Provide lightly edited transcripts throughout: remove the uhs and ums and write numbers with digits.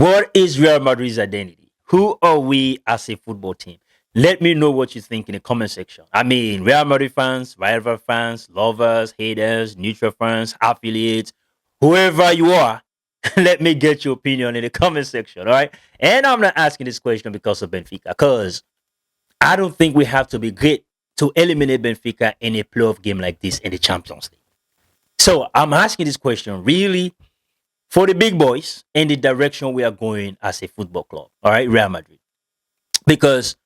What is Real Madrid's identity? Who are we as a football team? Let me know what you think in the comment section. I mean, Real Madrid fans, rival fans, lovers, haters, neutral fans, affiliates, whoever you are, let me get your opinion in the comment section, all right? And I'm not asking this question because of Benfica, because I don't think we have to be great to eliminate Benfica in a playoff game like this in the Champions League. So I'm asking this question really for the big boys in the direction we are going as a football club. All right, Real Madrid. Because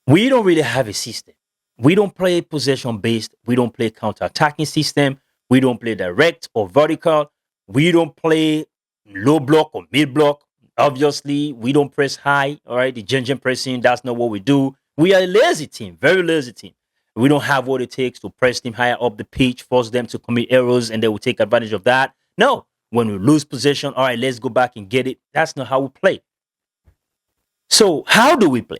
we don't really have a system. We don't play possession based. We don't play counter attacking system. We don't play direct or vertical. We don't play low block or mid block. Obviously, we don't press high. All right, the ginger pressing, that's not what we do. We are a lazy team, very lazy team. We don't have what it takes to press them higher up the pitch, force them to commit errors, and they will take advantage of that. No, when we lose possession, all right, let's go back and get it. That's not how we play. So, how do we play?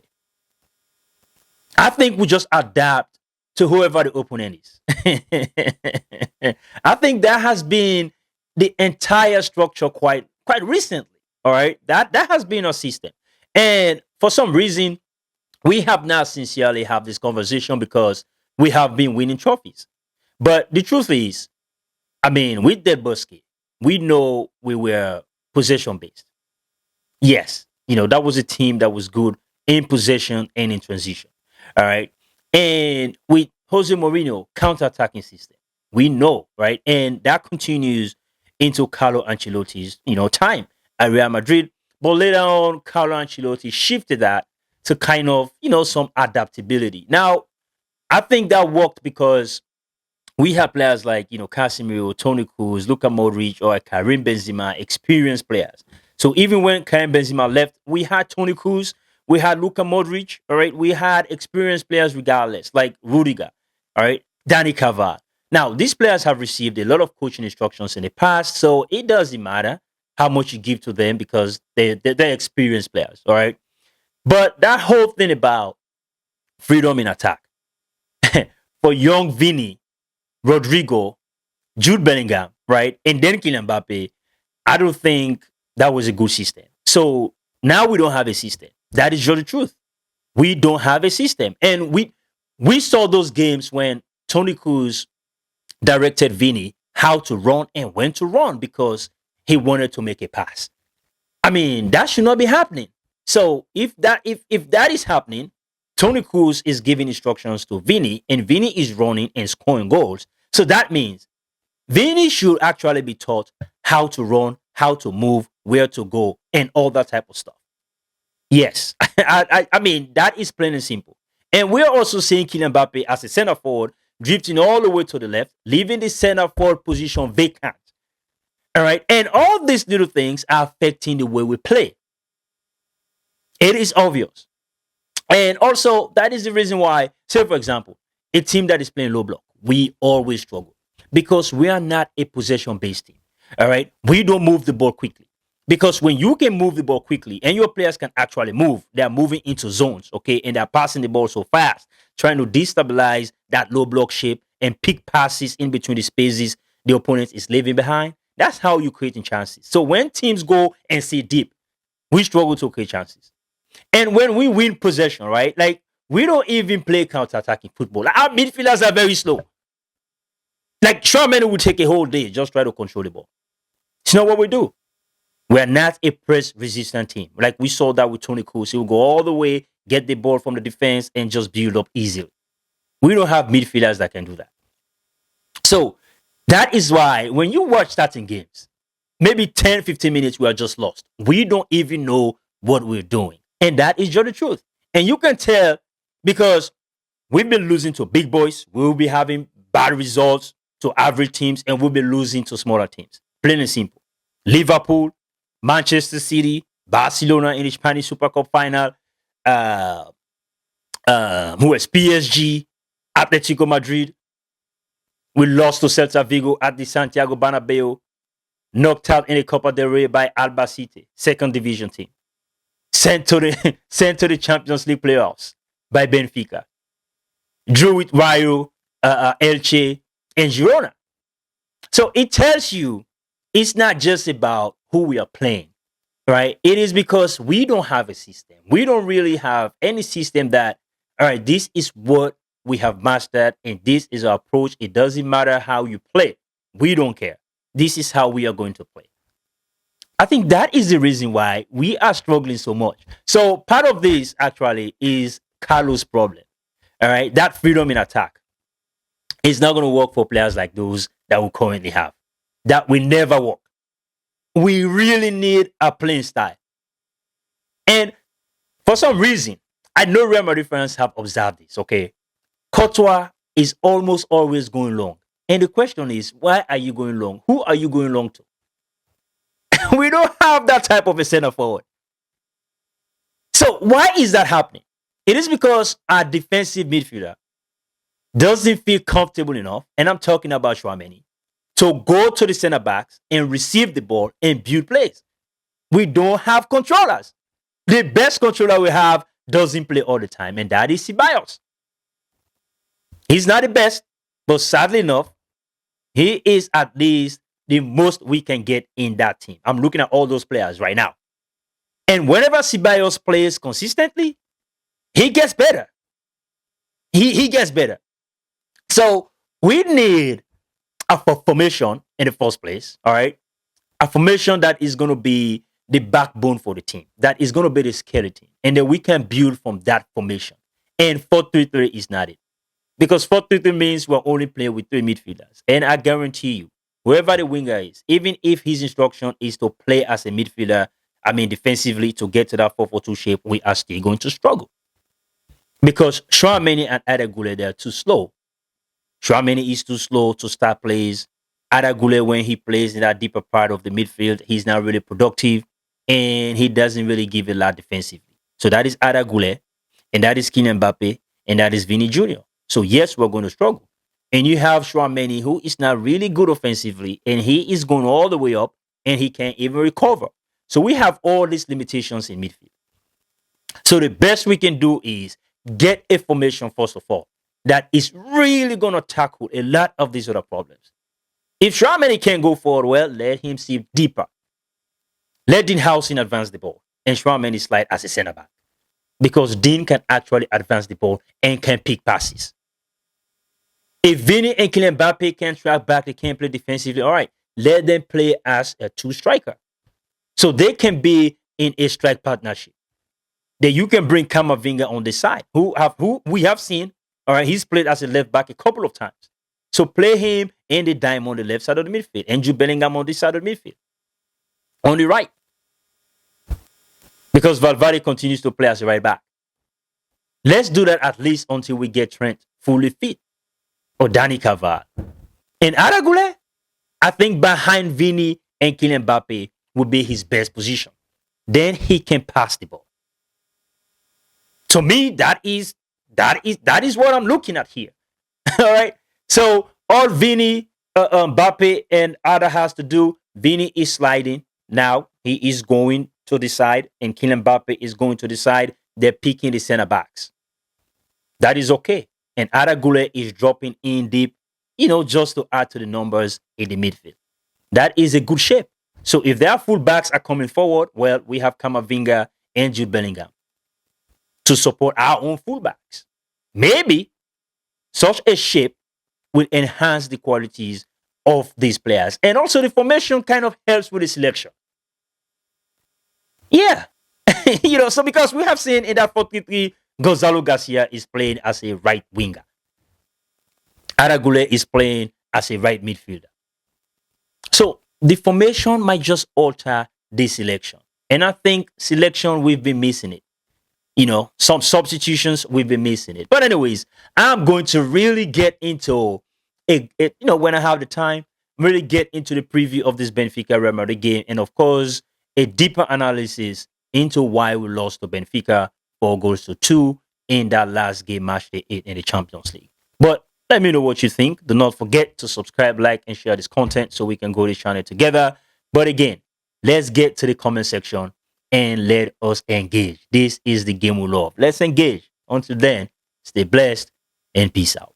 I think we just adapt to whoever the opponent is. I think that has been the entire structure quite recently. All right, that has been our system, and for some reason, we have not sincerely have this conversation because we have been winning trophies. But the truth is, I mean, with Del Bosque, we know we were possession based. Yes, that was a team that was good in possession and in transition. All right. And with Jose Mourinho counter-attacking system, we know, right? And that continues into Carlo Ancelotti's, time at Real Madrid. But later on, Carlo Ancelotti shifted that to kind of, some adaptability. Now, I think that worked because we have players like Casemiro, Toni Kroos, Luka Modric, or Karim Benzema, experienced players. So even when Karim Benzema left, we had Toni Kroos, we had Luka Modric, all right. We had experienced players regardless, like Rudiger, all right, Danny Carvajal. Now these players have received a lot of coaching instructions in the past, so it doesn't matter how much you give to them because they're experienced players, all right. But that whole thing about freedom in attack for young Vinny, Rodrigo, Jude Bellingham, right? And then Kylian Mbappe, I don't think that was a good system. So now we don't have a system. That is just the truth. We don't have a system. And we saw those games when Toni Kroos directed Vinny how to run and when to run because he wanted to make a pass. I mean, that should not be happening. So if that is happening, Toni Kroos is giving instructions to Vinny, and Vinny is running and scoring goals. So that means Vinny should actually be taught how to run, how to move, where to go, and all that type of stuff. Yes, I mean that is plain and simple. And we're also seeing Kylian Mbappe as a center forward drifting all the way to the left, leaving the center forward position vacant. All right, and all these little things are affecting the way we play. It is obvious. And also, that is the reason why, say, for example, a team that is playing low block, we always struggle because we are not a possession based team. All right. We don't move the ball quickly because when you can move the ball quickly and your players can actually move, they are moving into zones. Okay. And they're passing the ball so fast, trying to destabilize that low block shape and pick passes in between the spaces the opponent is leaving behind. That's how you creating chances. So when teams go and see deep, we struggle to create chances. And when we win possession, right? Like we don't even play counter-attacking football. Like, our midfielders are very slow. Like Sherman would take a whole day just try to control the ball. It's not what we do. We are not a press-resistant team. Like we saw that with Toni Kroos. He will go all the way, get the ball from the defense, and just build up easily. We don't have midfielders that can do that. So that is why when you watch starting games, maybe 10, 15 minutes, we are just lost. We don't even know what we're doing. And that is just the truth. And you can tell because we've been losing to big boys. We'll be having bad results to average teams, and we'll be losing to smaller teams. Plain and simple. Liverpool, Manchester City, Barcelona in the Spanish Super Cup final, who is PSG, Atletico Madrid. We lost to Celta Vigo at the Santiago Bernabeu, knocked out in the Copa del Rey by Albacete, second division team. Sent to the Champions League playoffs by Benfica. Drew with Rayo, Elche, and Girona. So it tells you it's not just about who we are playing. right? It is because we don't have a system. We don't really have any system that, all right, this is what we have mastered and this is our approach. It doesn't matter how you play. We don't care. This is how we are going to play. I think that is the reason why we are struggling so much. So part of this actually is Carlos' problem. All right, that freedom in attack is not going to work for players like those that we currently have. That will never work. We really need a playing style. And for some reason, I know Real Madrid fans have observed this. Okay, Courtois is almost always going long, and the question is, why are you going long? Who are you going long to? We don't have that type of a center forward. So why is that happening? It is because our defensive midfielder doesn't feel comfortable enough, and I'm talking about Chouameni, to go to the center backs and receive the ball and build plays. We don't have controllers. The best controller we have doesn't play all the time, and that is Ceballos. He's not the best, but sadly enough, he is at least the most we can get in that team. I'm looking at all those players right now. And whenever Ceballos plays consistently, he gets better. He gets better. So we need a formation in the first place, all right? A formation that is going to be the backbone for the team, that is going to be the skeleton. And then we can build from that formation. And 4-3-3 is not it. Because 4-3-3 means we're only playing with three midfielders. And I guarantee you, whoever the winger is, even if his instruction is to play as a midfielder, defensively to get to that 4-4-2 shape, we are still going to struggle. Because Chouameni and Adagule, they are too slow. Chouameni is too slow to start plays. Adagule, when he plays in that deeper part of the midfield, he's not really productive. And he doesn't really give a lot defensively. So that is Adagule, and that is Kylian Mbappe, and that is Vini Jr. So yes, we're going to struggle. And you have Chouameni, who is not really good offensively, and he is going all the way up, and he can't even recover. So we have all these limitations in midfield. So the best we can do is get a formation, first of all, that is really going to tackle a lot of these other problems. If Chouameni can't go forward, well, let him see deeper. Let Dean Howson advance the ball, and Chouameni slide as a center back. Because Dean can actually advance the ball and can pick passes. If Vini and Kylian Mbappe can track back, they can play defensively, all right, let them play as a two striker. So they can be in a strike partnership. Then you can bring Kamavinga on the side, who we have seen, all right, he's played as a left back a couple of times. So play him and the dime on the left side of the midfield, and Jude Bellingham on this side of the midfield. On the right. Because Valverde continues to play as a right back. Let's do that at least until we get Trent fully fit. Or Dani Carvajal. And Aragule, I think behind Vini and Kylian Mbappe would be his best position. Then he can pass the ball. To me, that is what I'm looking at here. All right. So all Vini, Mbappe, and Ada has to do, Vini is sliding. Now he is going to the side, and Kylian Mbappe is going to the side. They're picking the center backs. That is okay. And Aragule is dropping in deep, just to add to the numbers in the midfield. That is a good shape. So if their fullbacks are coming forward, well, we have Kamavinga and Jude Bellingham to support our own fullbacks. Maybe such a shape will enhance the qualities of these players. And also the formation kind of helps with the selection. Yeah. So because we have seen in that 43, Gonzalo Garcia is playing as a right winger. Aragule is playing as a right midfielder. So the formation might just alter the selection. And I think selection, we've been missing it. Some substitutions, we've been missing it. But anyways, I'm going to really get into when I have the time, really get into the preview of this Benfica Real Madrid game. And of course, a deeper analysis into why we lost to Benfica 4-2 in that last game, match day 8 in the Champions League. But let me know what you think. Do not forget to subscribe, like, and share this content so we can grow this channel together. But again, let's get to the comment section and let us engage. This is the game we love. Let's engage. Until then, stay blessed and peace out.